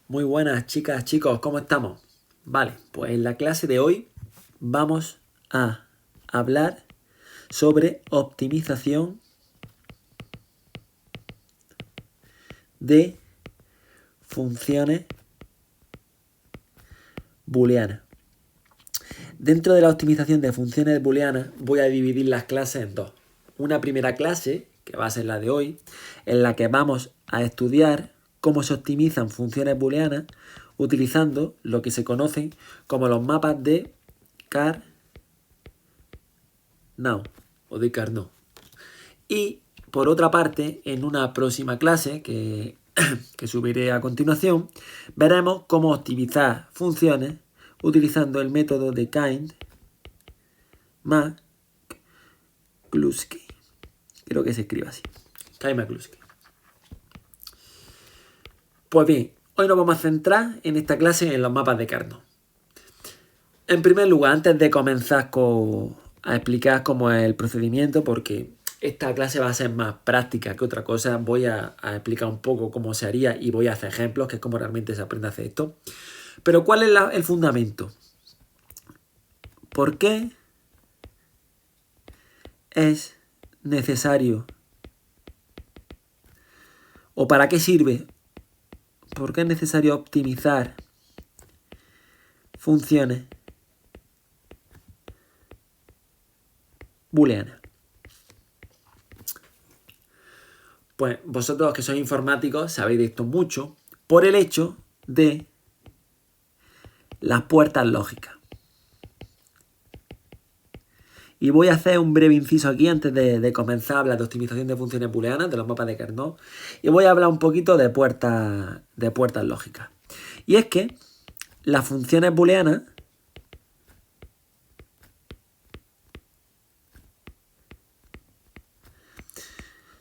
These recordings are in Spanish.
Muy buenas chicas, chicos, ¿cómo estamos? Vale, pues en la clase de hoy vamos a hablar sobre optimización de funciones booleanas. Dentro de la optimización de funciones booleanas voy a dividir las clases en dos. Una primera clase, que va a ser la de hoy, en la que vamos a estudiar cómo se optimizan funciones booleanas utilizando lo que se conocen como los mapas de Carnot o de Carnot. Y por otra parte, en una próxima clase que subiré a continuación, veremos cómo optimizar funciones utilizando el método de Kind-McCluskey. Creo que se escribe así. Kind-McCluskey. Pues bien, hoy nos vamos a centrar en esta clase en los mapas de Carnot. En primer lugar, antes de comenzar a explicar cómo es el procedimiento, porque esta clase va a ser más práctica que otra cosa, voy a explicar un poco cómo se haría y voy a hacer ejemplos, que es como realmente se aprende a hacer esto. Pero ¿cuál es el fundamento? ¿Por qué es necesario o para qué sirve? ¿Por qué es necesario optimizar funciones booleanas? Pues vosotros que sois informáticos sabéis de esto mucho por el hecho de las puertas lógicas. Y voy a hacer un breve inciso aquí antes de comenzar a hablar de optimización de funciones booleanas, de los mapas de Carnot. Y voy a hablar un poquito de puertas lógicas. Y es que las funciones booleanas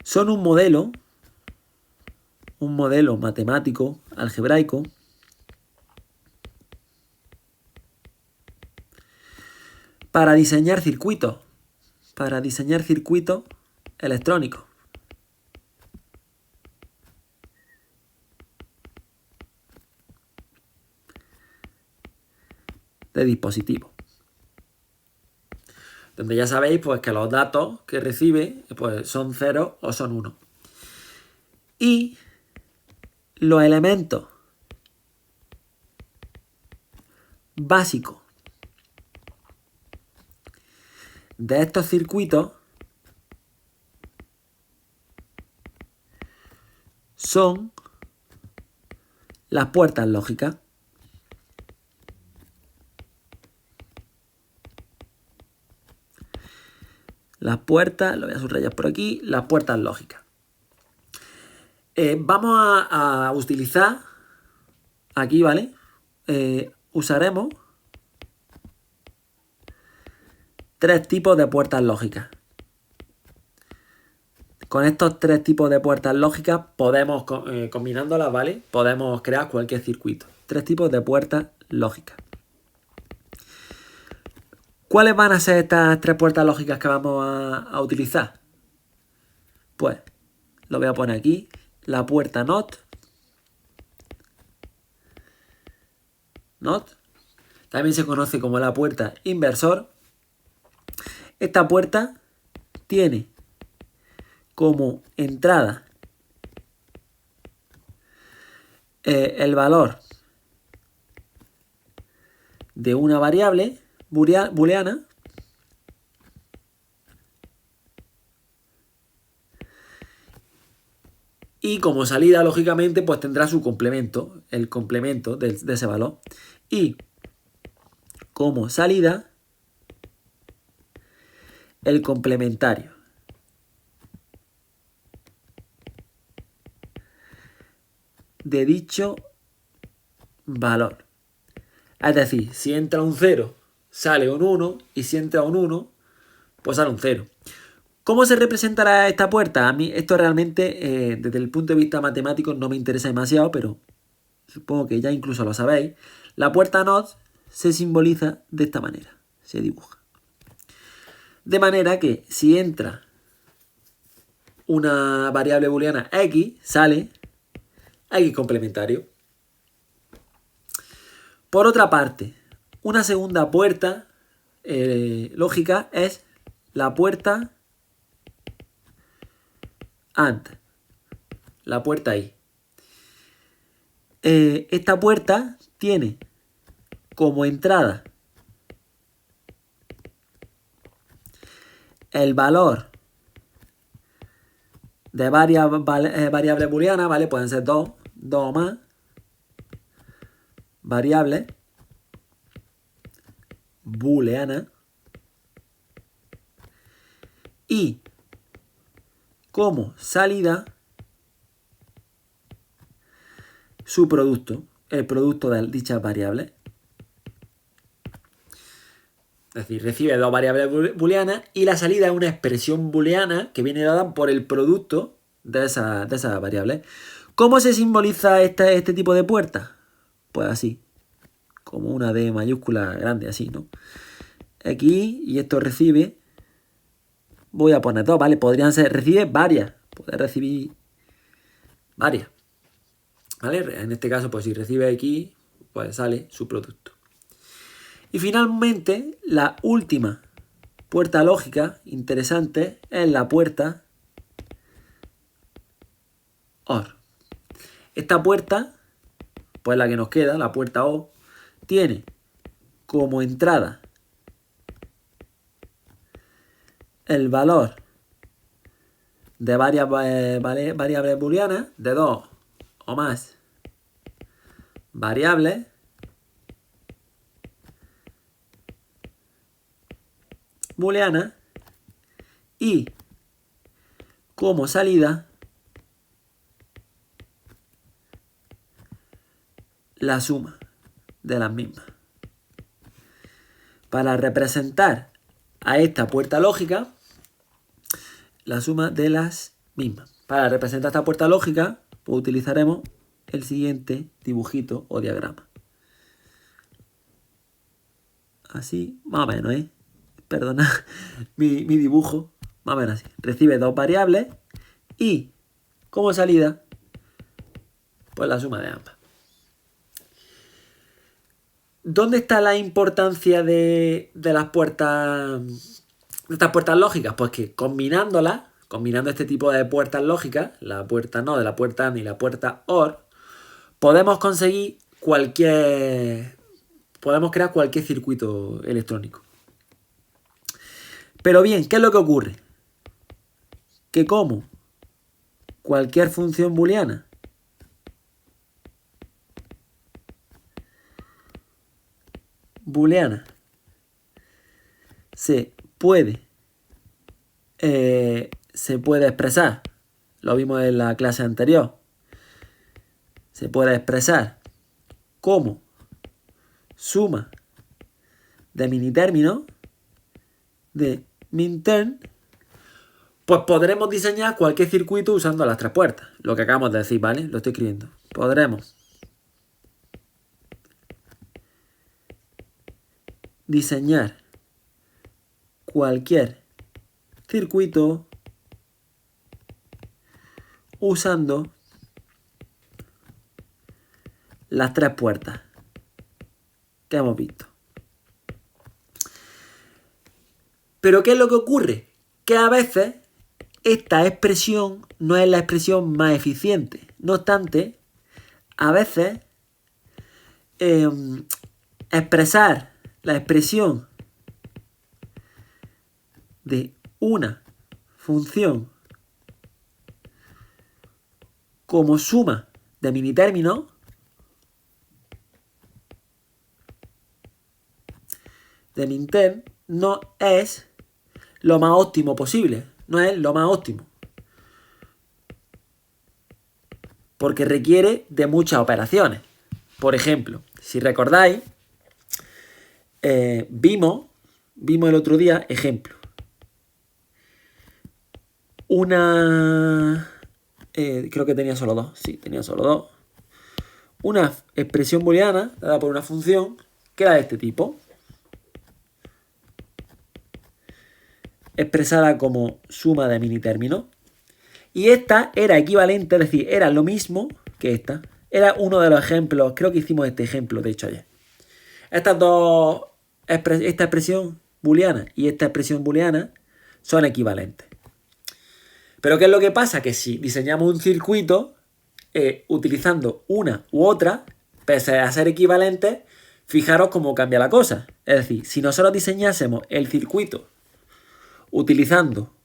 son un modelo matemático, algebraico, para diseñar circuitos electrónicos. De dispositivos. Donde ya sabéis pues, que los datos que recibe pues, son 0 o son 1. Y los elementos básicos de estos circuitos son las puertas lógicas. Las puertas, lo voy a subrayar por aquí, las puertas lógicas. Vamos a utilizar, aquí, ¿vale? Usaremos 3 tipos de puertas lógicas. Con estos 3 tipos de puertas lógicas podemos, combinándolas, ¿vale? Podemos crear cualquier circuito. 3 tipos de puertas lógicas. ¿Cuáles van a ser estas 3 puertas lógicas que vamos a utilizar? Pues lo voy a poner aquí. La puerta NOT. También se conoce como la puerta inversor. Esta puerta tiene como entrada el valor de una variable booleana y como salida, lógicamente, pues tendrá su complemento, el complemento de ese valor. Y como salida, el complementario de dicho valor. Es decir, si entra un 0, sale un 1, y si entra un 1, pues sale un 0. ¿Cómo se representará esta puerta? A mí esto realmente, desde el punto de vista matemático, no me interesa demasiado, pero supongo que ya incluso lo sabéis. La puerta NOT se simboliza de esta manera, se dibuja. De manera que si entra una variable booleana x, sale x complementario. Por otra parte, una segunda puerta lógica es la puerta AND, la puerta I. Esta puerta tiene como entrada el valor de variables booleanas, ¿vale? Pueden ser dos o más variables booleanas y como salida su producto, el producto de dichas variables. Es decir, recibe dos variables booleanas y la salida es una expresión booleana que viene dada por el producto de esas variables. ¿Cómo se simboliza este tipo de puerta? Pues así, como una D mayúscula grande, así, ¿no? Aquí, y esto recibe, voy a poner dos, ¿vale? Podrían ser, recibe varias, puede recibir varias, ¿vale? En este caso, pues si recibe aquí, pues sale su producto. Y finalmente, la última puerta lógica interesante es la puerta OR. Esta puerta, pues la que nos queda, la puerta O, tiene como entrada el valor de varias variables booleanas, de dos o más variables, booleana y como salida la suma de las mismas. Para representar a esta puerta lógica, la suma de las mismas. Para representar esta puerta lógica, pues utilizaremos el siguiente dibujito o diagrama. Así, más o menos, ¿eh? Perdona mi dibujo, más o menos así. Recibe dos variables y como salida, pues la suma de ambas. ¿Dónde está la importancia de las puertas, de estas puertas lógicas? Pues que combinando este tipo de puertas lógicas, la puerta NOT, la puerta AND y la puerta OR, podemos crear cualquier circuito electrónico. Pero bien, ¿qué es lo que ocurre? Que como cualquier función booleana se puede expresar, lo vimos en la clase anterior, se puede expresar como suma de minitérminos, de minterm, pues podremos diseñar cualquier circuito usando las tres puertas. Lo que acabamos de decir, ¿vale? Lo estoy escribiendo. Podremos diseñar cualquier circuito usando las tres puertas que hemos visto. Pero ¿qué es lo que ocurre? Que a veces esta expresión no es la expresión más eficiente. No obstante, a veces expresar la expresión de una función como suma de minitérminos de minterm no es lo más óptimo posible. No es lo más óptimo. Porque requiere de muchas operaciones. Por ejemplo, si recordáis, vimos el otro día, ejemplo. Creo que tenía solo dos. Sí, tenía solo dos. Una expresión booleana dada por una función que era de este tipo. Expresada como suma de minitérminos. Y esta era equivalente, es decir, era lo mismo que esta. Era uno de los ejemplos, creo que hicimos este ejemplo, de hecho, ayer. Estas dos, esta expresión booleana y esta expresión booleana son equivalentes. Pero ¿qué es lo que pasa? Que si diseñamos un circuito utilizando una u otra, pese a ser equivalentes, fijaros cómo cambia la cosa. Es decir, si nosotros diseñásemos el circuito utilizando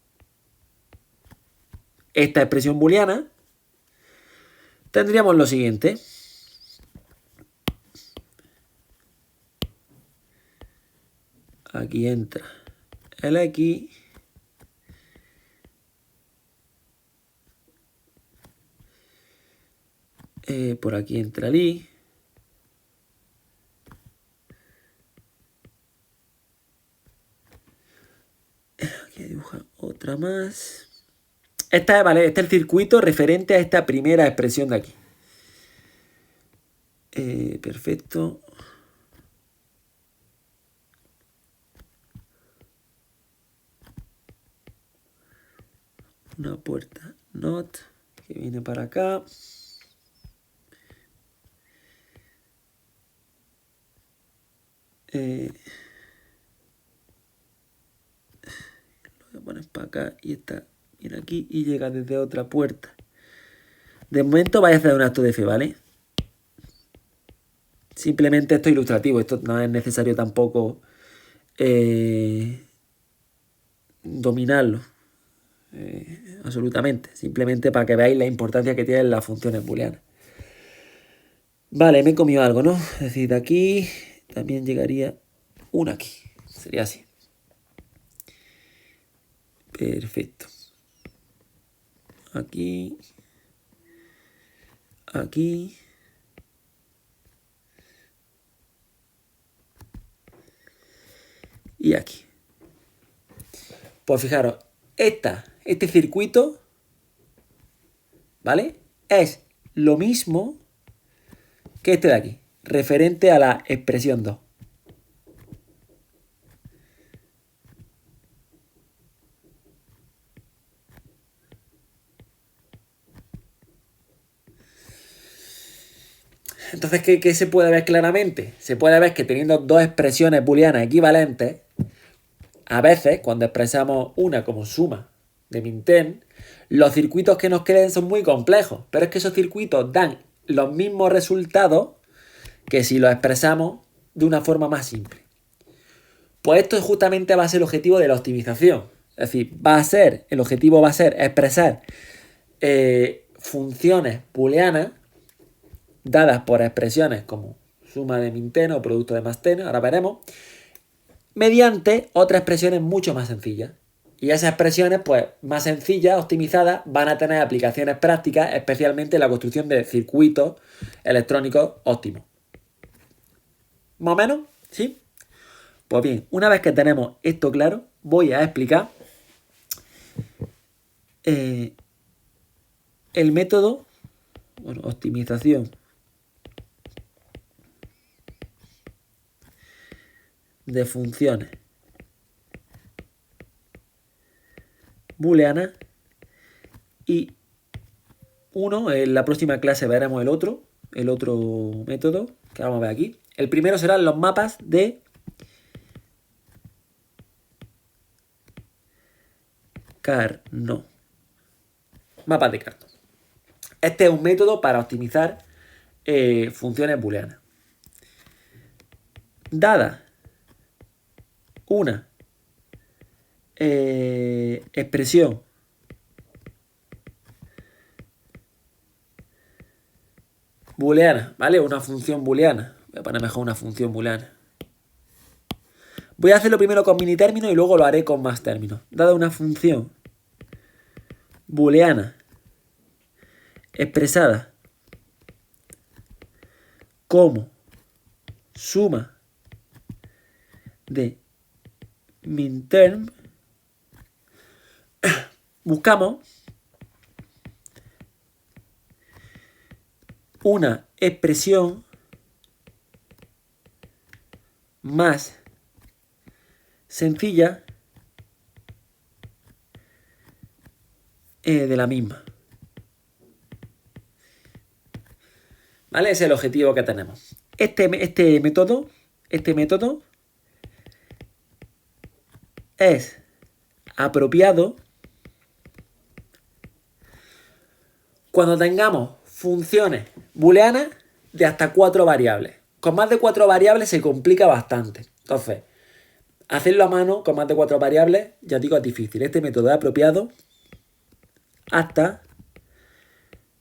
esta expresión booleana, tendríamos lo siguiente. Aquí entra el X. Por aquí entra el Y. Aquí dibuja otra más. Vale, este es el circuito referente a esta primera expresión de aquí. Perfecto. Una puerta NOT que viene para acá. Lo voy a poner para acá y esta viene aquí y llega desde otra puerta. De momento vais a hacer un acto de fe, ¿vale? Simplemente esto es ilustrativo, esto no es necesario tampoco dominarlo. Absolutamente, simplemente para que veáis la importancia que tienen las funciones booleanas. Vale, me he comido algo, ¿no? Es decir, de aquí también llegaría una aquí. Sería así. Perfecto. Aquí. Aquí. Y aquí. Pues fijaros, este circuito, ¿vale? Es lo mismo que este de aquí, referente a la expresión 2. Entonces, ¿qué se puede ver claramente? Se puede ver que teniendo dos expresiones booleanas equivalentes, a veces, cuando expresamos una como suma de min-ten, los circuitos que nos queden son muy complejos, pero es que esos circuitos dan los mismos resultados que si los expresamos de una forma más simple. Pues esto justamente va a ser el objetivo de la optimización. Es decir, el objetivo va a ser expresar funciones booleanas dadas por expresiones como suma de min-ten o producto de más-ten, ahora veremos, mediante otras expresiones mucho más sencillas. Y esas expresiones, pues, más sencillas, optimizadas, van a tener aplicaciones prácticas, especialmente en la construcción de circuitos electrónicos óptimos. ¿Más o menos? ¿Sí? Pues bien, una vez que tenemos esto claro, voy a explicar el método, optimización de funciones booleanas y en la próxima clase veremos el otro método que vamos a ver aquí. El primero serán los mapas de Carnot. Mapas de Carnot. Este es un método para optimizar funciones booleanas. Dada una expresión booleana, ¿vale? Una función booleana. Voy a poner mejor una función booleana. Voy a hacerlo primero con mini términos y luego lo haré con más términos. Dada una función booleana expresada como suma de min-term, buscamos una expresión más sencilla de la misma. ¿Vale? Ese es el objetivo que tenemos. Este método este método es apropiado cuando tengamos funciones booleanas de hasta 4 variables. Con más de 4 variables se complica bastante. Entonces, hacerlo a mano con más de 4 variables, ya digo, es difícil. Este método es apropiado hasta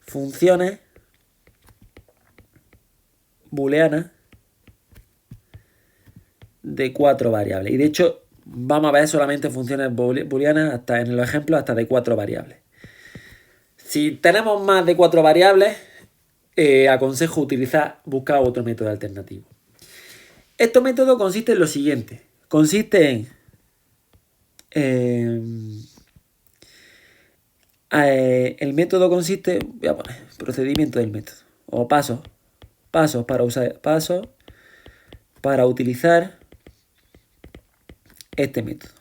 funciones booleanas de 4 variables. Y de hecho, vamos a ver solamente funciones booleanas hasta en los ejemplos hasta de 4 variables. Si tenemos más de 4 variables, aconsejo buscar otro método alternativo. Este método consiste en lo siguiente. Consiste en el método consiste, voy a poner procedimiento del método o pasos para utilizar este método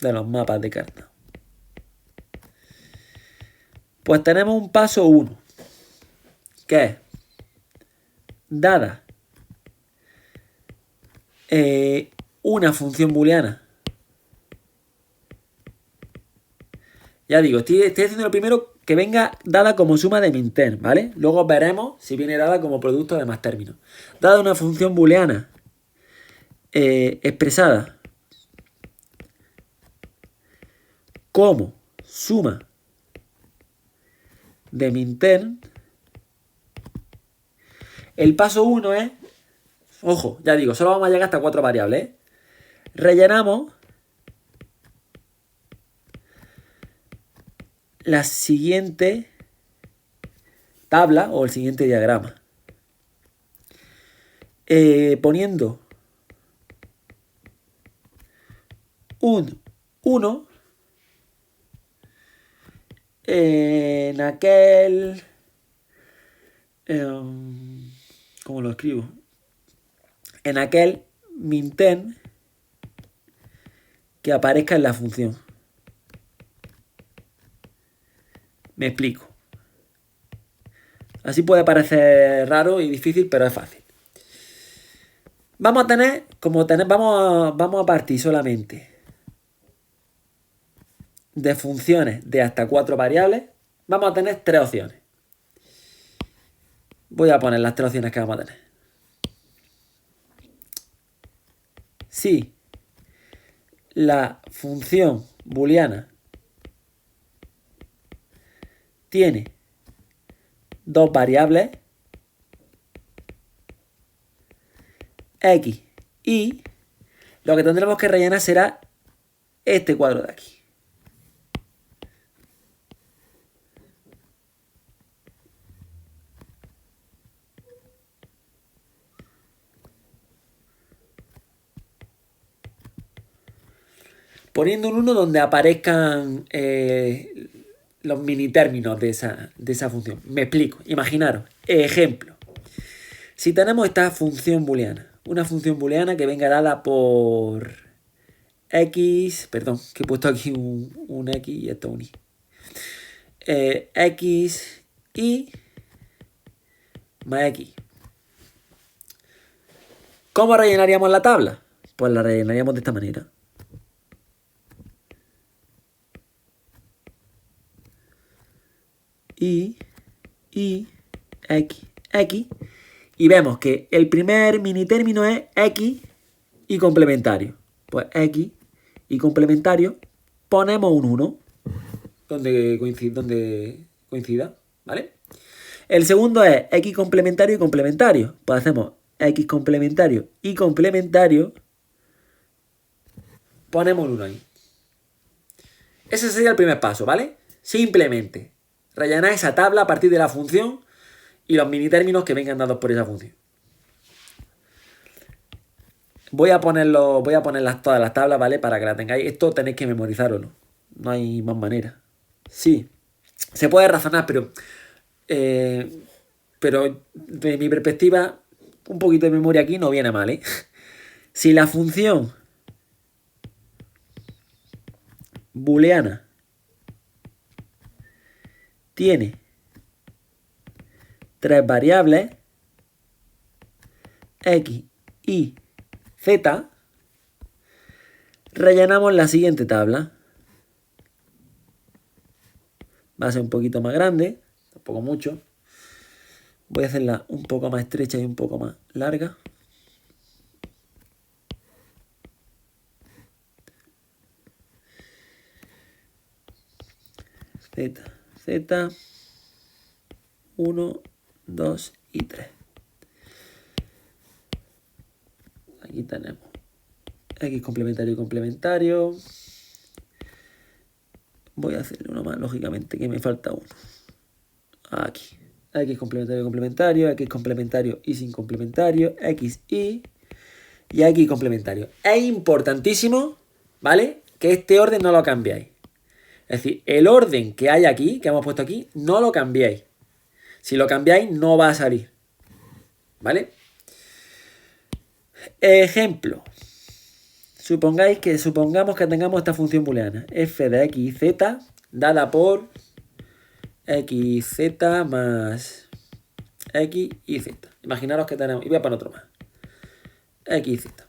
de los mapas de cartas. Pues tenemos un paso 1, que es dada una función booleana. Ya digo, estoy haciendo lo primero que venga dada como suma de minterm, ¿vale? Luego veremos si viene dada como producto de más términos. Dada una función booleana expresada como suma de minterm, el paso 1 es, ojo, ya digo, solo vamos a llegar hasta 4 variables, ¿eh? Rellenamos la siguiente tabla o el siguiente diagrama. Poniendo un 1 en aquel... ¿cómo lo escribo? En aquel minterm que aparezca en la función. Me explico. Así puede parecer raro y difícil, pero es fácil. Vamos a tener, vamos a partir solamente de funciones de hasta 4 variables. Vamos a tener 3 opciones. Voy a poner las 3 opciones que vamos a tener. Si la función booleana tiene 2 variables, x, y lo que tendremos que rellenar será este cuadro de aquí. Poniendo un 1 donde aparezcan los mini términos de esa función. Me explico. Imaginaros. Ejemplo. Si tenemos esta función booleana, una función booleana que venga dada por x, perdón, que he puesto aquí un x y esto un y. X, y más x. ¿Cómo rellenaríamos la tabla? Pues la rellenaríamos de esta manera. Y, x. Y vemos que el primer mini término es x y complementario. Pues x y complementario, ponemos un 1 donde coincida, ¿vale? El segundo es x complementario y complementario. Pues hacemos x complementario y complementario, ponemos un 1 ahí. Ese sería el primer paso, ¿vale? Simplemente rellenar esa tabla a partir de la función y los mini términos que vengan dados por esa función. Voy a poner todas las tablas, ¿vale? Para que la tengáis. Esto tenéis que memorizarlo. No hay más manera. Sí, se puede razonar, pero de mi perspectiva, un poquito de memoria aquí no viene mal, ¿eh? Si la función booleana tiene 3 variables, x, y, z, rellenamos la siguiente tabla. Va a ser un poquito más grande, tampoco mucho. Voy a hacerla un poco más estrecha y un poco más larga. Z, Z, 1, 2 y 3. Aquí tenemos X complementario y complementario. Voy a hacerle uno más, lógicamente, que me falta uno. Aquí. X complementario, complementario, X complementario y sin complementario, X y X complementario. Es importantísimo, ¿vale? Que este orden no lo cambiéis. Es decir, el orden que hay aquí, que hemos puesto aquí, no lo cambiéis. Si lo cambiáis, no va a salir. ¿Vale? Ejemplo. Supongamos que tengamos esta función booleana. F de x y z dada por x y z más x y z. Imaginaros que tenemos... Y voy a poner otro más. X y z.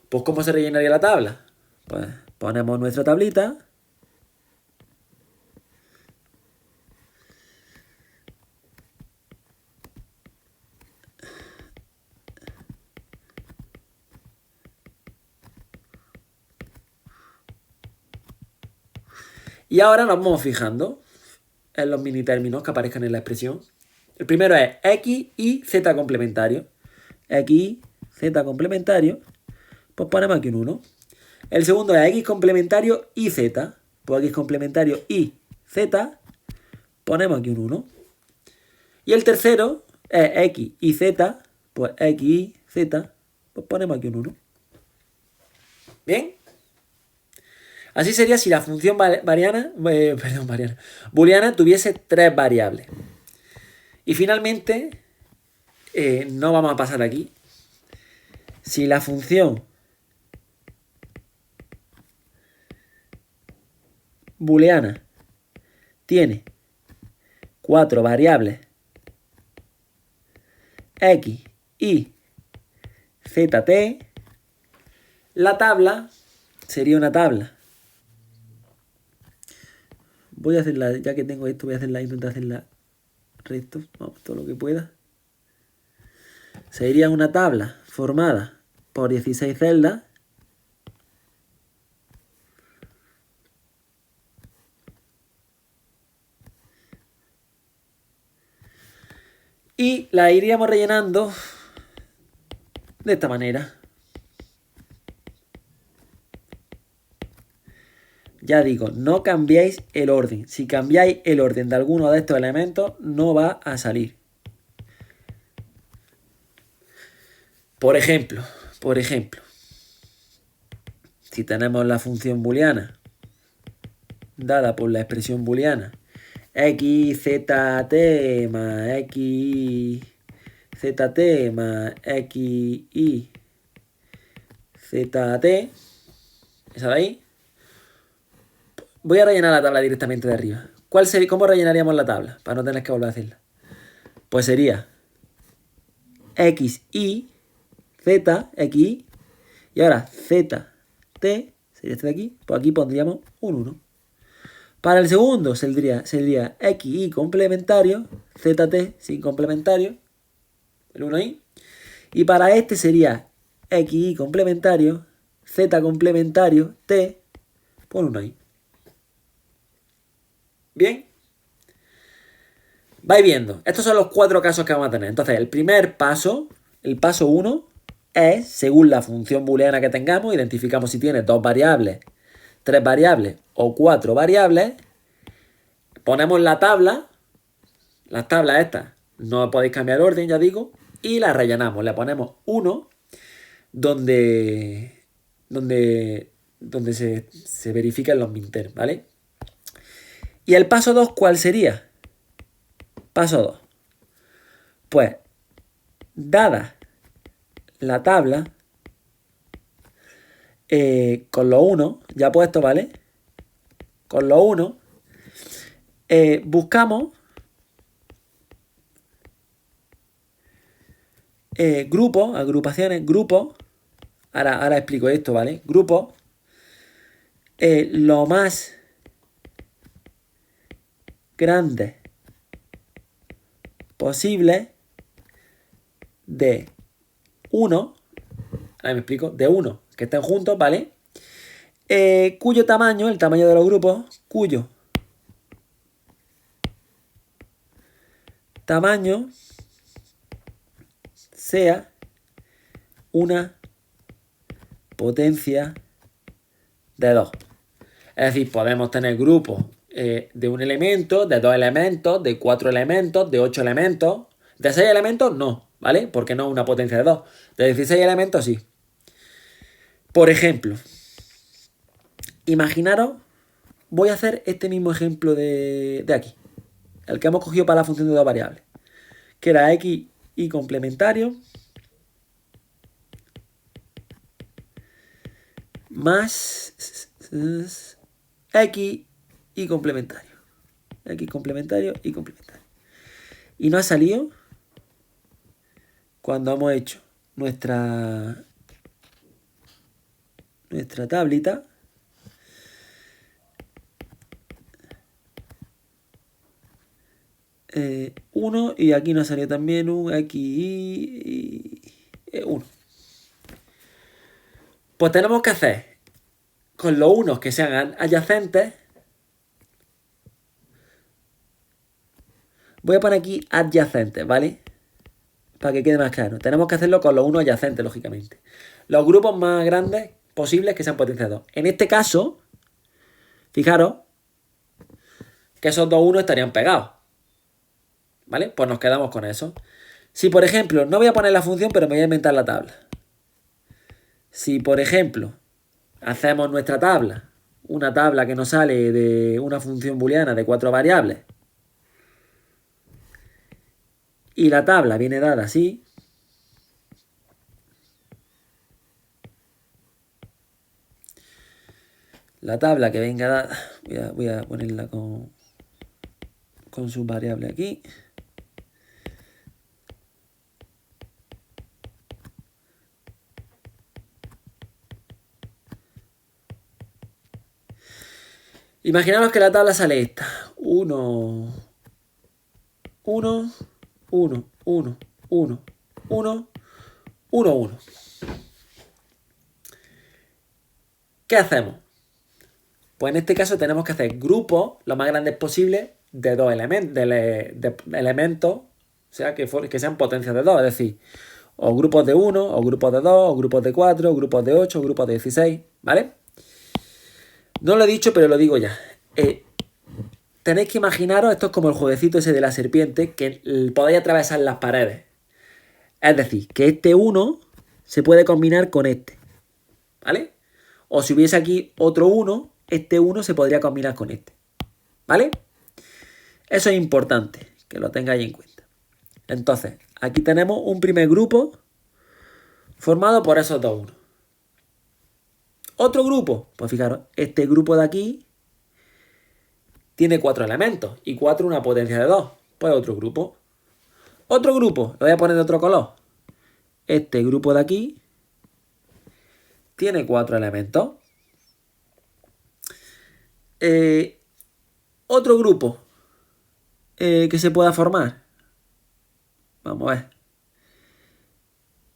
Pues ¿cómo se rellenaría la tabla? Pues ponemos nuestra tablita. Y ahora nos vamos fijando en los mini términos que aparezcan en la expresión. El primero es x y z complementario. X y z complementario. Pues ponemos aquí un 1. El segundo es x complementario y z. Pues x complementario y z. Ponemos aquí un 1. Y el tercero es x y z. Pues x y z. Pues ponemos aquí un 1. ¿Bien? Así sería si la función booleana tuviese tres variables. Y finalmente, no vamos a pasar aquí. Si la función booleana tiene 4 variables x, y, zt, la tabla sería una tabla. Voy a hacerla, ya que tengo esto, voy a intentar hacerla recto, vamos, todo lo que pueda. Sería una tabla formada por 16 celdas. Y la iríamos rellenando de esta manera. Ya digo, no cambiéis el orden. Si cambiáis el orden de alguno de estos elementos, no va a salir. Por ejemplo, si tenemos la función booleana dada por la expresión booleana x, z, t más x, z, t más x, y, z, t, ¿esa de ahí? Voy a rellenar la tabla directamente de arriba. ¿Cómo rellenaríamos la tabla? Para no tener que volver a hacerla. Pues sería x, y, z, x, y ahora z, t, sería este de aquí. Pues aquí pondríamos un 1. Para el segundo sería x, y complementario, zt sin complementario, el 1 ahí. Y para este sería x, y complementario, z complementario, t, por 1 ahí. ¿Bien? Vais viendo. Estos son los 4 casos que vamos a tener. Entonces, el primer paso, el paso 1, es, según la función booleana que tengamos, identificamos si tiene 2 variables, 3 variables o 4 variables. Ponemos la tabla, las tablas estas, no podéis cambiar el orden, ya digo, y las rellenamos. Le ponemos 1 donde se verifican los minterms, ¿vale? ¿Y el paso 2 cuál sería? Paso 2. Pues, dada la tabla, con los 1, ya puesto, ¿vale? Con los 1, buscamos grupos, agrupaciones, grupos. Ahora explico esto, ¿vale? Grupos. Lo más grande posible de 1. Ahora me explico. De 1. Que estén juntos, ¿vale? Cuyo tamaño, el tamaño de los grupos, cuyo tamaño sea una potencia de 2. Es decir, podemos tener grupos de un elemento, de 2 elementos, de 4 elementos, de 8 elementos. De 6 elementos no, ¿vale? Porque no es una potencia de 2. De 16 elementos sí. Por ejemplo, imaginaros, voy a hacer este mismo ejemplo de aquí. El que hemos cogido para la función de 2 variables. Que era x y complementario más x y complementario. X complementario y complementario. Y nos ha salido cuando hemos hecho nuestra tablita. Uno, y aquí nos salió también un x y 1. Pues tenemos que hacer con los unos que sean adyacentes. Voy a poner aquí adyacentes, ¿vale? Para que quede más claro. Tenemos que hacerlo con los unos adyacentes, lógicamente. Los grupos más grandes posibles que sean potencia 2. En este caso, fijaros que esos dos unos estarían pegados. ¿Vale? Pues nos quedamos con eso. Si, por ejemplo, no voy a poner la función, pero me voy a inventar la tabla. Si, por ejemplo, hacemos nuestra tabla, una tabla que nos sale de una función booleana de 4 variables, y la tabla viene dada así, la tabla que venga dada, voy a ponerla con su variable aquí. Imaginaos que la tabla sale esta. 1, 1, 1, 1, 1, 1, 1, 1. ¿Qué hacemos? Pues en este caso tenemos que hacer grupos lo más grandes posible de dos elementos, de elementos, o sea, que sean potencias de 2, es decir, o grupos de 1, o grupos de 2, o grupos de 4, o grupos de 8, o grupos de 16, ¿vale? No lo he dicho, pero lo digo ya. Tenéis que imaginaros, esto es como el jueguecito ese de la serpiente, que podéis atravesar las paredes. Es decir, que este 1 se puede combinar con este, ¿vale? O si hubiese aquí otro 1, este 1 se podría combinar con este, ¿vale? Eso es importante, que lo tengáis en cuenta. Entonces, aquí tenemos un primer grupo formado por esos dos 1. Otro grupo, pues fijaros, este grupo de aquí tiene 4 elementos y 4 una potencia de 2. Pues otro grupo. Otro grupo, lo voy a poner de otro color. Este grupo de aquí tiene 4 elementos. Otro grupo que se pueda formar. Vamos a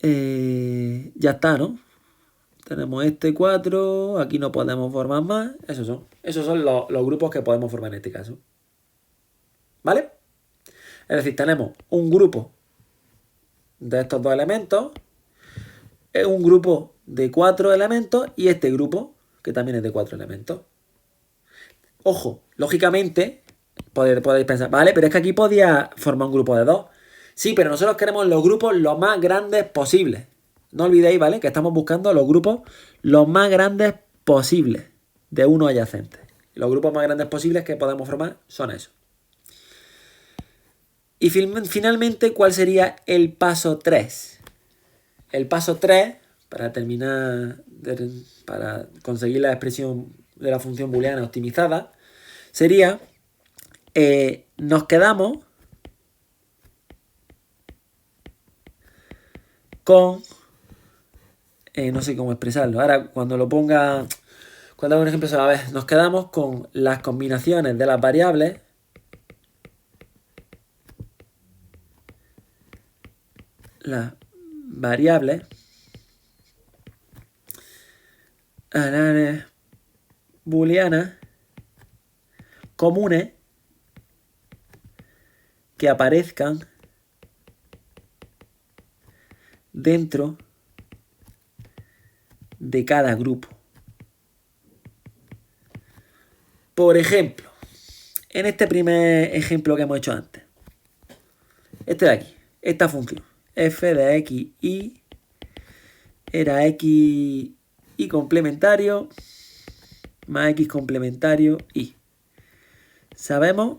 ver. Ya está, ¿no? Tenemos este 4, aquí no podemos formar más. Esos son los grupos que podemos formar en este caso. ¿Vale? Es decir, tenemos un grupo de estos dos elementos, un grupo de 4 elementos y este grupo que también es de 4 elementos. Ojo, lógicamente podéis pensar, vale, pero es que aquí podía formar un grupo de 2. Sí, pero nosotros queremos los grupos lo más grandes posibles. No olvidéis, ¿vale? Que estamos buscando los grupos los más grandes posibles de uno adyacente. Los grupos más grandes posibles que podemos formar son esos. Y finalmente, ¿cuál sería el paso 3? El paso 3, para terminar, para conseguir la expresión de la función booleana optimizada, sería, nos quedamos con... no sé cómo expresarlo. Ahora, cuando lo ponga... Cuando hago un ejemplo, a ver, nos quedamos con las combinaciones de las variables. Las variables booleanas comunes que aparezcan dentro de cada grupo. Por ejemplo, en este primer ejemplo que hemos hecho antes, este de aquí, esta función, f de x y era x y complementario más x complementario y. Sabemos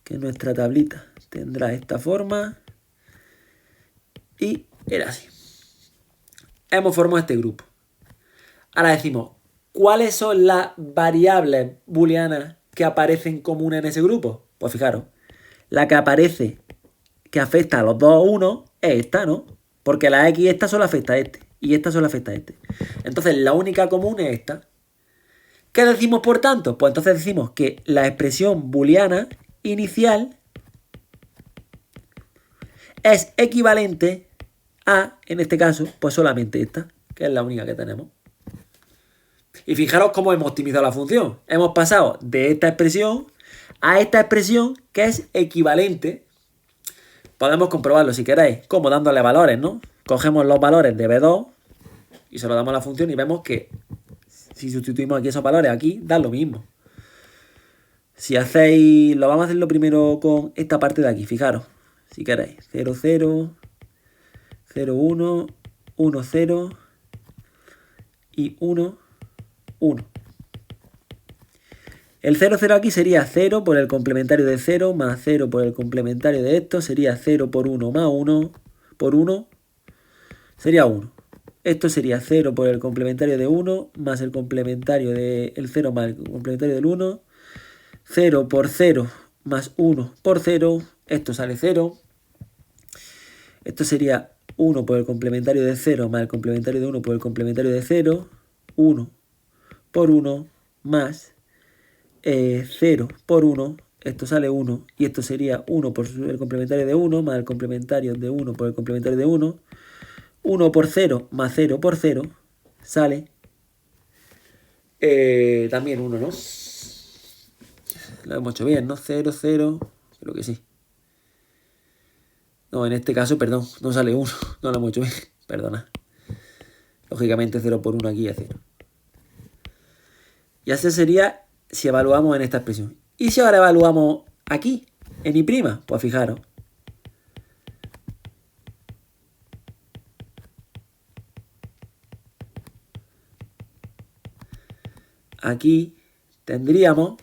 que nuestra tablita tendrá esta forma y era así. Hemos formado este grupo. Ahora decimos, ¿cuáles son las variables booleanas que aparecen comunes en ese grupo? Pues fijaros, la que aparece que afecta a los dos unos es esta, ¿no? Porque la x esta solo afecta a este y esta solo afecta a este. Entonces la única común es esta. ¿Qué decimos por tanto? Pues entonces decimos que la expresión booleana inicial es equivalente a, en este caso, pues solamente esta, que es la única que tenemos. Y fijaros cómo hemos optimizado la función. Hemos pasado de esta expresión a esta expresión que es equivalente. Podemos comprobarlo si queréis, como dándole valores, ¿no? Cogemos los valores de B2 y se lo damos a la función y vemos que si sustituimos aquí esos valores, aquí da lo mismo. Si hacéis, lo vamos a hacer lo primero con esta parte de aquí, fijaros, si queréis, 0, 0, 0, 1, 1, 0 y 1, 1. El 0, 0 aquí sería 0 por el complementario de 0 más 0 por el complementario de esto, sería 0 por 1 más 1 por 1, sería 1. Esto sería 0 por el complementario de 1 más el complementario del 0 más el complementario del 1. 0 por 0 más 1 por 0, esto sale 0. Esto sería 1 por el complementario de 0 más el complementario de 1 por el complementario de 0. 1 por 1 más 0 por 1, esto sale 1. Y esto sería 1 por el complementario de 1 más el complementario de 1 por el complementario de 1. 1 por 0 más 0 por 0 sale también 1, ¿no? Lo hemos hecho bien, ¿no? 0, 0, creo que sí. No, en este caso, perdón, no sale 1, no lo hemos hecho bien, perdona. Lógicamente 0 por 1 aquí es 0. Y así sería si evaluamos en esta expresión. Y si ahora evaluamos aquí, en y', pues fijaros. Aquí tendríamos,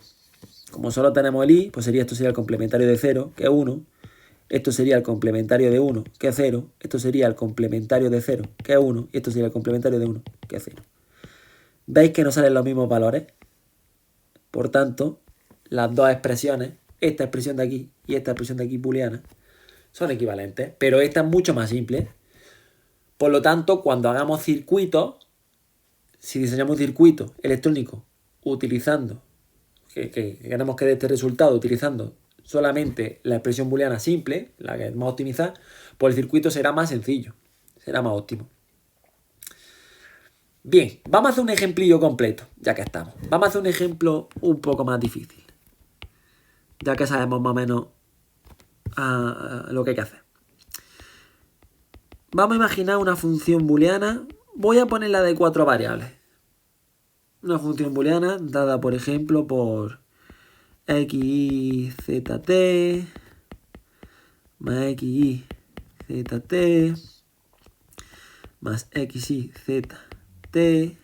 como solo tenemos el i, pues sería esto sería el complementario de 0, que es 1. Esto sería el complementario de 1, que es 0. Esto sería el complementario de 0, que es 1. Y esto sería el complementario de 1, que es 0. ¿Veis que no salen los mismos valores? Por tanto, las dos expresiones, esta expresión de aquí y esta expresión de aquí booleana, son equivalentes. Pero esta es mucho más simple. Por lo tanto, cuando hagamos circuitos, si diseñamos un circuito electrónico utilizando, que queremos que dé este resultado utilizando solamente la expresión booleana simple, la que es más optimizada, pues el circuito será más sencillo, será más óptimo. Bien, vamos a hacer un ejemplillo completo, ya que estamos. Vamos a hacer un ejemplo un poco más difícil, ya que sabemos más o menos lo que hay que hacer. Vamos a imaginar una función booleana. Voy a ponerla de 4 variables. Una función booleana dada, por ejemplo, por x, y, z, t, más x, y, z, t, más x, y, z, t,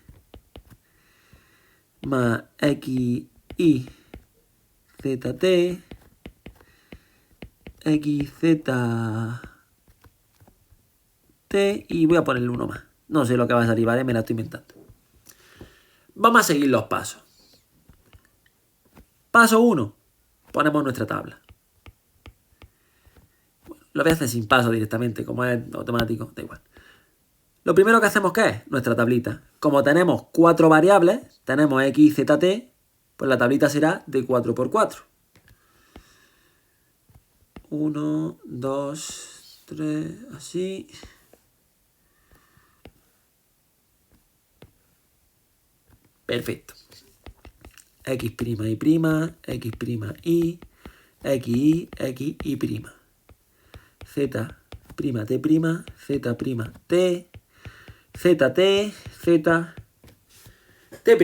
más x, y, z, t, x, z, t, y voy a ponerle uno más. No sé lo que va a salir, ¿vale? Me la estoy inventando. Vamos a seguir los pasos. Paso 1. Ponemos nuestra tabla. Bueno, lo voy a hacer sin paso directamente, como es automático, da igual. Lo primero que hacemos, ¿qué es? Nuestra tablita. Como tenemos 4 variables, tenemos x, y z, t, pues la tablita será de 4 por 4. 1, 2, 3, así. Perfecto. X', y', X', y, X', X', y'. Z', T', Z', T, ZT, Z, T'.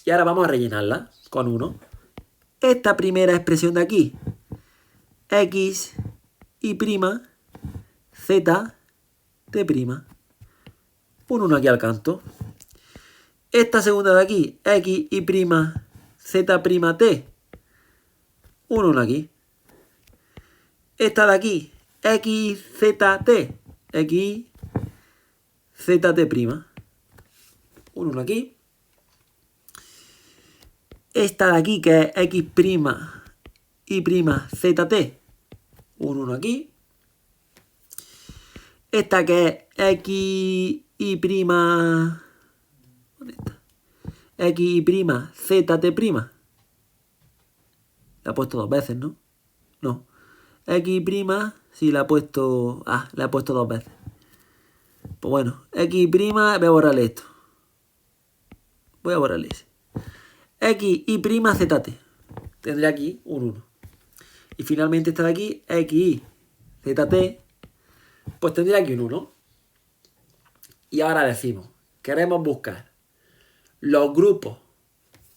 Y ahora vamos a rellenarla con 1. Esta primera expresión de aquí, X, Y', Z, T'. Un 1 aquí al canto. Esta segunda de aquí, X, Y', Z', T. Un 1 aquí. Esta de aquí, X, Z, T. X, Z, T'. Un 1 aquí. Esta de aquí, que es X', Y', ZT. Un 1 aquí. Esta que es X, Y'. ¿Dónde está? X, Y', ZT'. La he puesto 2 veces, ¿no? No. X', sí, la he puesto... Ah, la he puesto 2 veces. Pues bueno, X', voy a borrarle esto. Voy a borrarle ese. X, Y', ZT. Tendré aquí un 1. Y finalmente esta de aquí, X, Y, ZT, pues tendría aquí un 1. Y ahora decimos, queremos buscar los grupos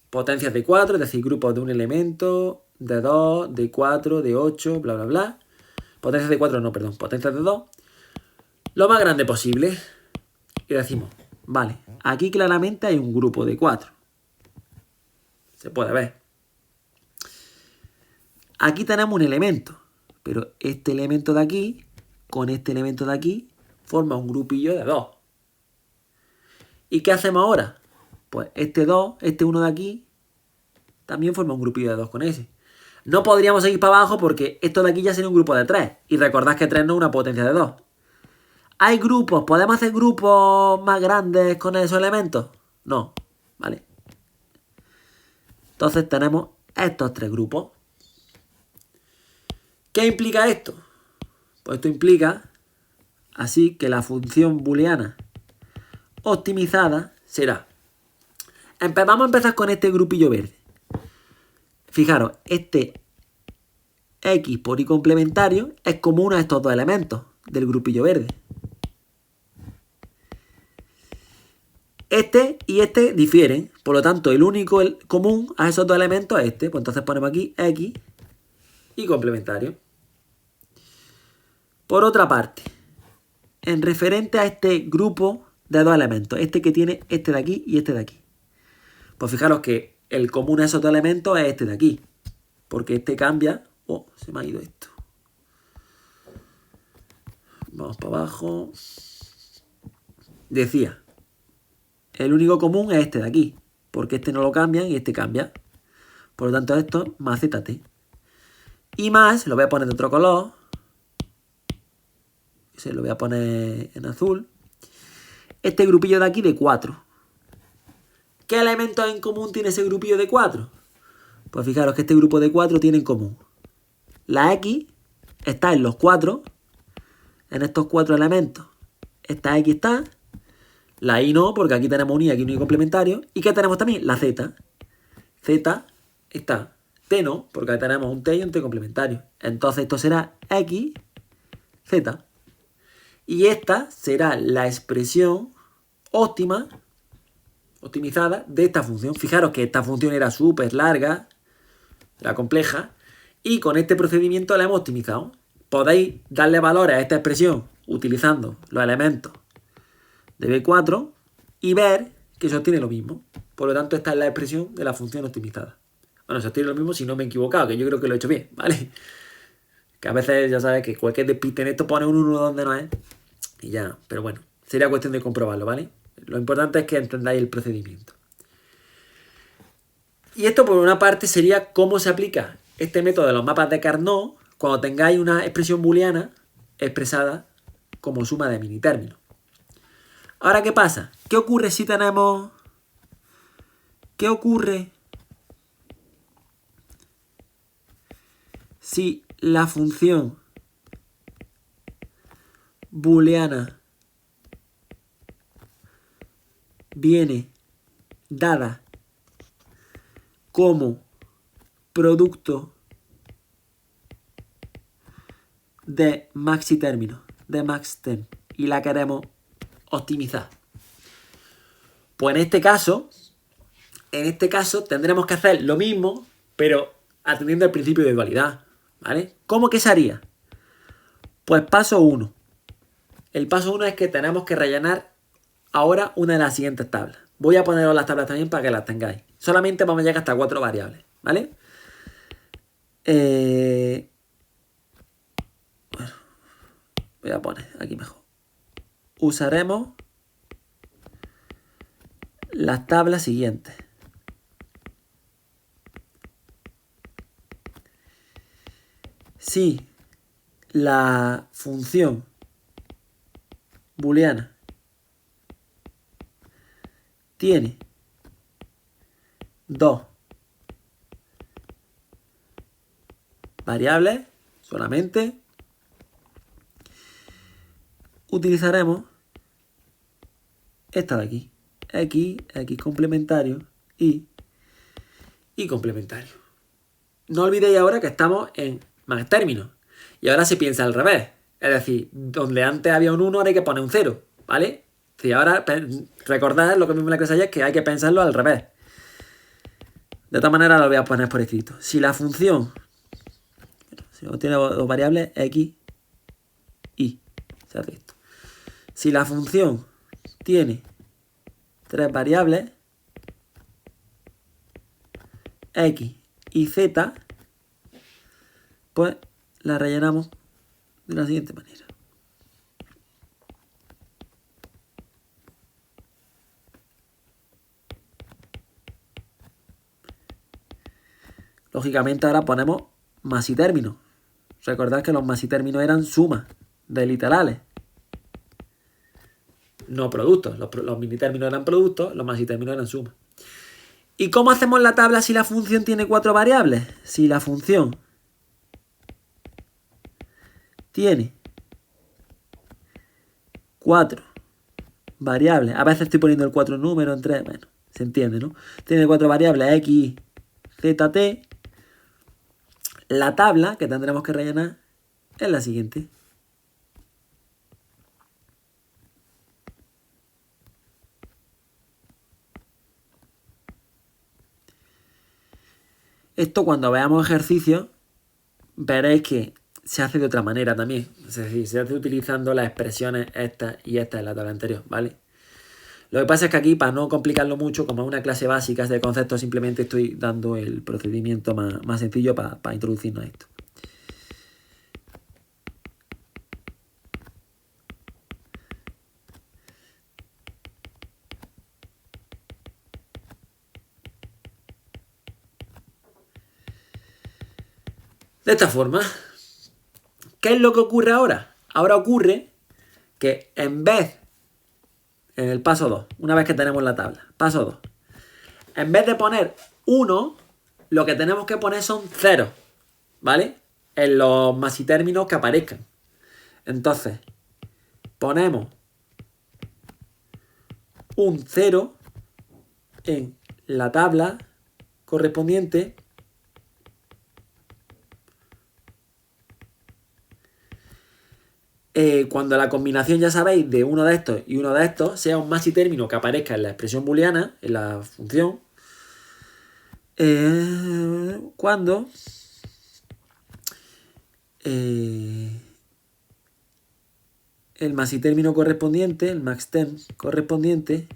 potencias de 4, es decir, grupos de un elemento, de 2, de 4, de 8, bla, bla, bla. Potencias de 4, no, perdón, potencias de 2. Lo más grande posible. Y decimos, vale, aquí claramente hay un grupo de 4. Se puede ver. Aquí tenemos un elemento, pero este elemento de aquí, con este elemento de aquí, forma un grupillo de 2. ¿Y qué hacemos ahora? Pues este 2, este 1 de aquí, también forma un grupillo de 2 con ese. No podríamos seguir para abajo porque esto de aquí ya sería un grupo de 3. Y recordad que 3 no es una potencia de 2. ¿Hay grupos? ¿Podemos hacer grupos más grandes con esos elementos? No, ¿vale? Entonces tenemos estos 3 grupos. ¿Qué implica esto? Pues esto implica así que la función booleana optimizada será... Vamos a empezar con este grupillo verde. Fijaros, este X por Y complementario es común a estos dos elementos del grupillo verde. Este y este difieren, por lo tanto el único común a esos dos elementos es este. Pues entonces ponemos aquí X y complementario. Por otra parte, en referente a este grupo de dos elementos, este que tiene este de aquí y este de aquí, pues fijaros que el común a esos dos elementos es este de aquí, porque este cambia... Oh, se me ha ido esto. Vamos para abajo. Decía, el único común es este de aquí, porque este no lo cambian y este cambia. Por lo tanto, esto más ZT. Y más, lo voy a poner de otro color. Se lo voy a poner en azul. Este grupillo de aquí de 4. ¿Qué elementos en común tiene ese grupillo de 4? Pues fijaros que este grupo de 4 tiene en común. La X está en los 4, en estos 4 elementos. Esta X está, la Y no, porque aquí tenemos un Y, aquí un Y complementario. ¿Y qué tenemos también? La Z. Z está. T no, porque aquí tenemos un T y un T complementario. Entonces esto será X, Z. Y esta será la expresión óptima, optimizada de esta función. Fijaros que esta función era súper larga, era compleja, y con este procedimiento la hemos optimizado. Podéis darle valores a esta expresión utilizando los elementos de B4 y ver que se obtiene lo mismo. Por lo tanto, esta es la expresión de la función optimizada. Bueno, se obtiene lo mismo si no me he equivocado, que yo creo que lo he hecho bien, ¿vale? Que a veces ya sabes que cualquier despiste en esto pone un 1 donde no es y ya, pero bueno, sería cuestión de comprobarlo, ¿vale? Lo importante es que entendáis el procedimiento. Y esto por una parte sería cómo se aplica este método de los mapas de Carnot cuando tengáis una expresión booleana expresada como suma de minitérminos. Ahora, ¿qué pasa? ¿Qué ocurre si tenemos... ¿Qué ocurre si la función booleana viene dada como producto de maxi términos, de maxterm, y la queremos optimizar? Pues en este caso tendremos que hacer lo mismo, pero atendiendo al principio de dualidad, ¿vale? ¿Cómo que se haría? Pues paso 1. El paso 1 es que tenemos que rellenar ahora una de las siguientes tablas. Voy a poneros las tablas también para que las tengáis. Solamente vamos a llegar hasta 4 variables, ¿vale? Bueno, voy a poner aquí mejor. Usaremos las tablas siguientes. Si la función booleana tiene 2 variables solamente, utilizaremos esta de aquí. X complementario y complementario. No olvidéis ahora que estamos en más términos. Y ahora se piensa al revés. Es decir, donde antes había un 1, ahora hay que poner un 0. ¿Vale? Si ahora recordad lo que mismo en la clase ayer, que hay que pensarlo al revés. De esta manera lo voy a poner por escrito. Si la función tiene dos variables, X, Y. Se hace esto. Si la función tiene 3 variables, X y Z, pues la rellenamos de la siguiente manera. Lógicamente ahora ponemos masitérminos. Recordad que los masitérminos eran sumas de literales, no productos. Los minitérminos eran productos, los masitérminos eran sumas. ¿Y cómo hacemos la tabla si la función tiene 4 variables? Si la función tiene 4 variables, a veces estoy poniendo el 4 en número, en 3, bueno, se entiende, ¿no? Tiene 4 variables, X, Y, Z, T. La tabla que tendremos que rellenar es la siguiente. Esto cuando veamos ejercicios veréis que se hace de otra manera también. Es decir, se hace utilizando las expresiones estas y estas en la tabla anterior, ¿vale? Lo que pasa es que aquí, para no complicarlo mucho, como es una clase básica de conceptos, simplemente estoy dando el procedimiento más sencillo para introducirnos a esto. De esta forma, ¿qué es lo que ocurre ahora? Ahora ocurre que en el paso 2, una vez que tenemos la tabla, paso 2, en vez de poner 1, lo que tenemos que poner son 0, ¿vale? En los masitérminos que aparezcan. Entonces, ponemos un 0 en la tabla correspondiente cuando la combinación, ya sabéis, de uno de estos y uno de estos sea un masitérmino que aparezca en la expresión booleana, en la función, cuando el masitérmino correspondiente, el maxterm correspondiente,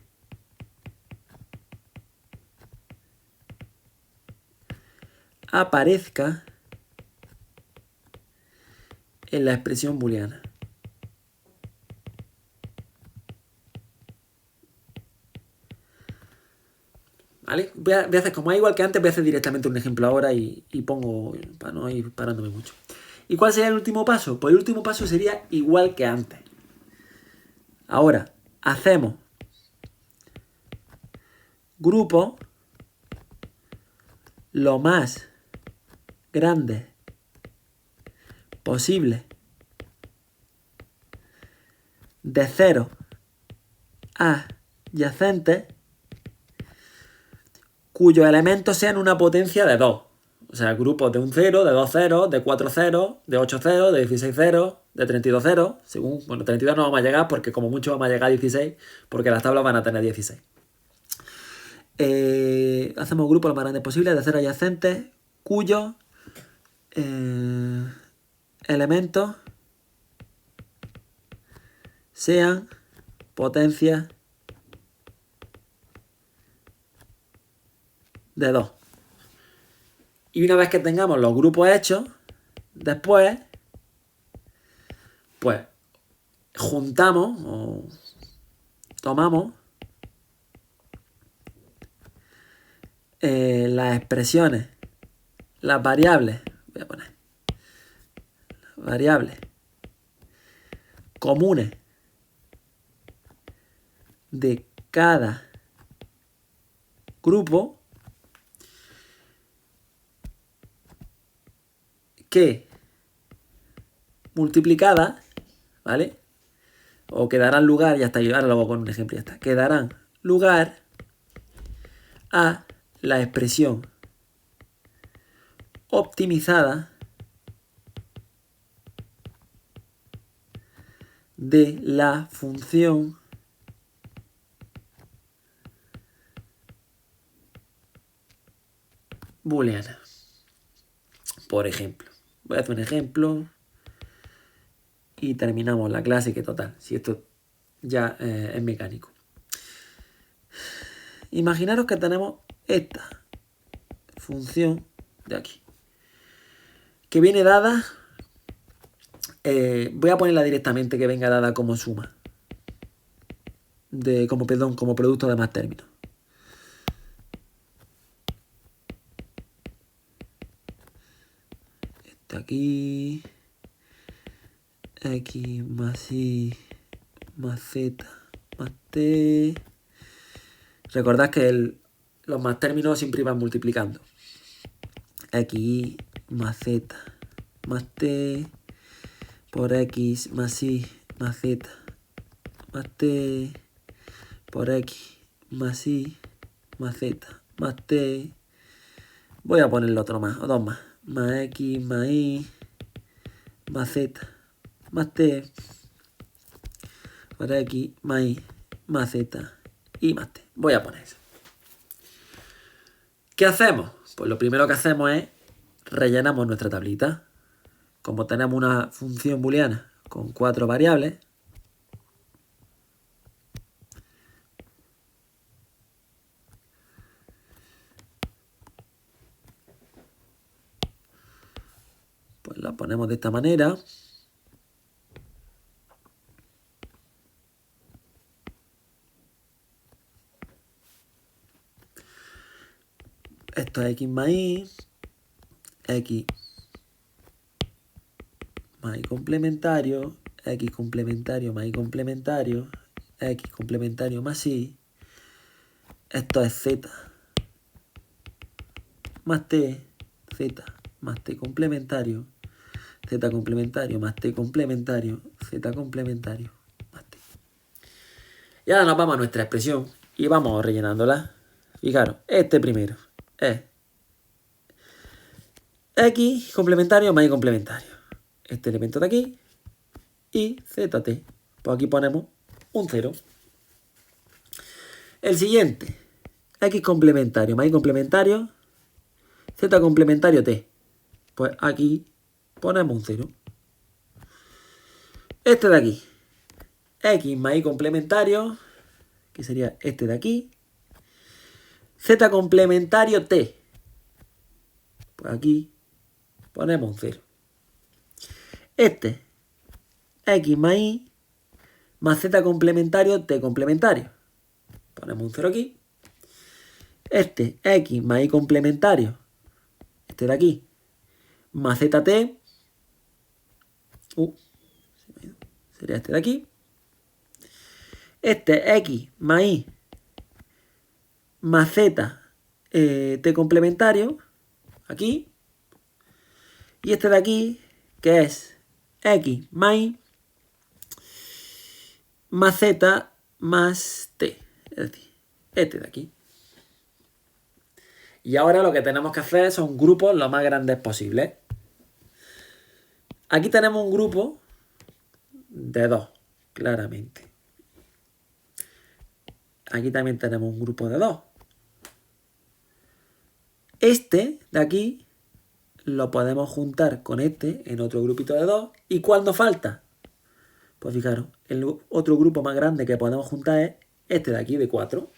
aparezca en la expresión booleana. ¿Vale? Voy a hacer como igual que antes, voy a hacer directamente un ejemplo ahora y pongo, para no ir parándome mucho. ¿Y cuál sería el último paso? Pues el último paso sería igual que antes. Ahora, hacemos grupo lo más grande posible de 0 adyacentes cuyos elementos sean una potencia de 2. O sea, grupos de un 0, de 2 ceros, de 4 ceros, de 8 ceros, de 16 ceros, de 32 ceros. Según, bueno, 32 no vamos a llegar porque como mucho vamos a llegar a 16 porque las tablas van a tener 16. Hacemos grupos lo más grandes posible de 0 adyacentes cuyos elementos sean potencias de 2. Y una vez que tengamos los grupos hechos, después, pues, juntamos o tomamos las expresiones, las variables, voy a poner, variables comunes de cada grupo que multiplicadas, ¿vale? O que darán lugar, ya está, y ahora luego con un ejemplo ya está, que darán lugar a la expresión optimizada de la función booleana. Por ejemplo, voy a hacer un ejemplo y terminamos la clase, que total, si esto ya es mecánico. Imaginaros que tenemos esta función de aquí, que viene dada, voy a ponerla directamente que venga dada como suma, como producto de más términos. Este aquí, x más y más z más t. Recordad que los más términos siempre iban multiplicando. X más z más t por x más y más z más t por x más y más z más t. Voy a ponerle otro más, o dos más. Más x más y más z más t por x más y más z y más t. Voy a poner eso. ¿Qué hacemos? Pues lo primero que hacemos es rellenamos nuestra tablita. Como tenemos una función booleana con 4 variables, pues la ponemos de esta manera. Esto es x más y, x más y complementario, x complementario más y complementario, x complementario más y. Esto es z más t, z más t complementario, z complementario más t complementario, z complementario más t. Y ahora nos vamos a nuestra expresión y vamos rellenándola. Fijaros, este primero es x complementario más y complementario. Este elemento de aquí y zt. Pues aquí ponemos un 0. El siguiente, x complementario más y complementario, z complementario t. Pues aquí ponemos un 0. Este de aquí, x más y complementario, que sería este de aquí, z complementario t. Pues aquí ponemos un 0. Este, x más y más z complementario t complementario. Ponemos un 0 aquí. Este, x más y complementario, este de aquí, más zt, Sería este de aquí. Este X más Y más Z T complementario, aquí. Y este de aquí, que es X más Y más Z más T. Es decir, este de aquí. Y ahora lo que tenemos que hacer son grupos lo más grandes posibles. Aquí tenemos un grupo de 2, claramente. Aquí también tenemos un grupo de 2. Este de aquí lo podemos juntar con este en otro grupito de 2. ¿Y cuál nos falta? Pues fijaros, el otro grupo más grande que podemos juntar es este de aquí de 4.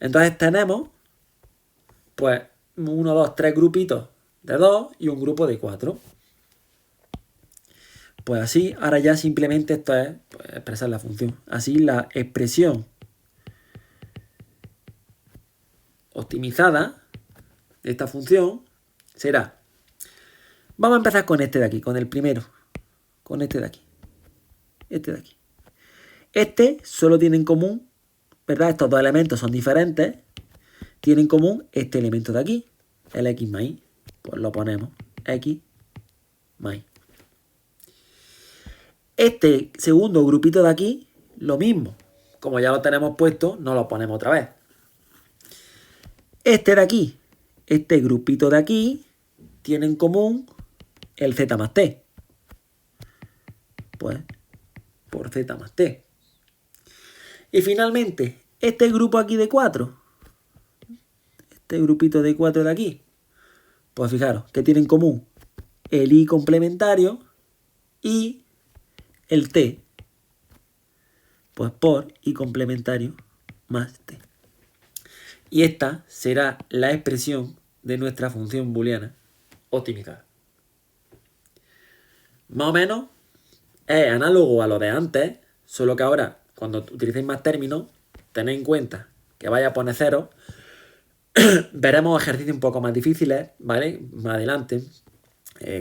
Entonces tenemos pues 1, 2, 3 grupitos de 2 y un grupo de 4. Pues así, ahora ya simplemente esto es pues, expresar la función. Así la expresión optimizada de esta función será, vamos a empezar con este de aquí, con el primero, con este de aquí, este de aquí. Este solo tiene en común, ¿verdad? Estos dos elementos son diferentes, tienen en común este elemento de aquí, el X más Y. Pues lo ponemos, X más Y. Este segundo grupito de aquí, lo mismo. Como ya lo tenemos puesto, no lo ponemos otra vez. Este de aquí, este grupito de aquí, tiene en común el Z más T. Pues por Z más T. Y finalmente, este grupo aquí de 4, este grupito de 4 de aquí, pues fijaros que tiene en común el Y complementario y el T, pues por Y complementario más T. Y esta será la expresión de nuestra función booleana optimizada. Más o menos es análogo a lo de antes, solo que ahora, cuando utilicéis más términos, tened en cuenta que vaya a poner cero. Veremos ejercicios un poco más difíciles, ¿vale? Más adelante,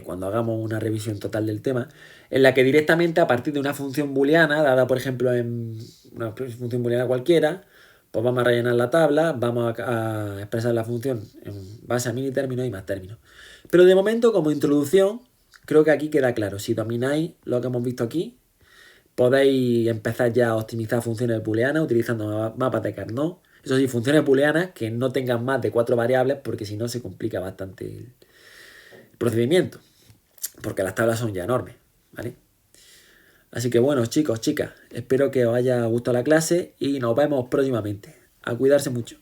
cuando hagamos una revisión total del tema, en la que directamente a partir de una función booleana, dada por ejemplo en una función booleana cualquiera, pues vamos a rellenar la tabla, vamos a expresar la función en base a mini términos y más términos. Pero de momento, como introducción, creo que aquí queda claro. Si domináis lo que hemos visto aquí, podéis empezar ya a optimizar funciones booleanas utilizando mapas de Carnot. Eso sí, funciones booleanas que no tengan más de 4 variables, porque si no se complica bastante el procedimiento, porque las tablas son ya enormes, ¿vale? Así que bueno, chicos, chicas, espero que os haya gustado la clase y nos vemos próximamente. A cuidarse mucho.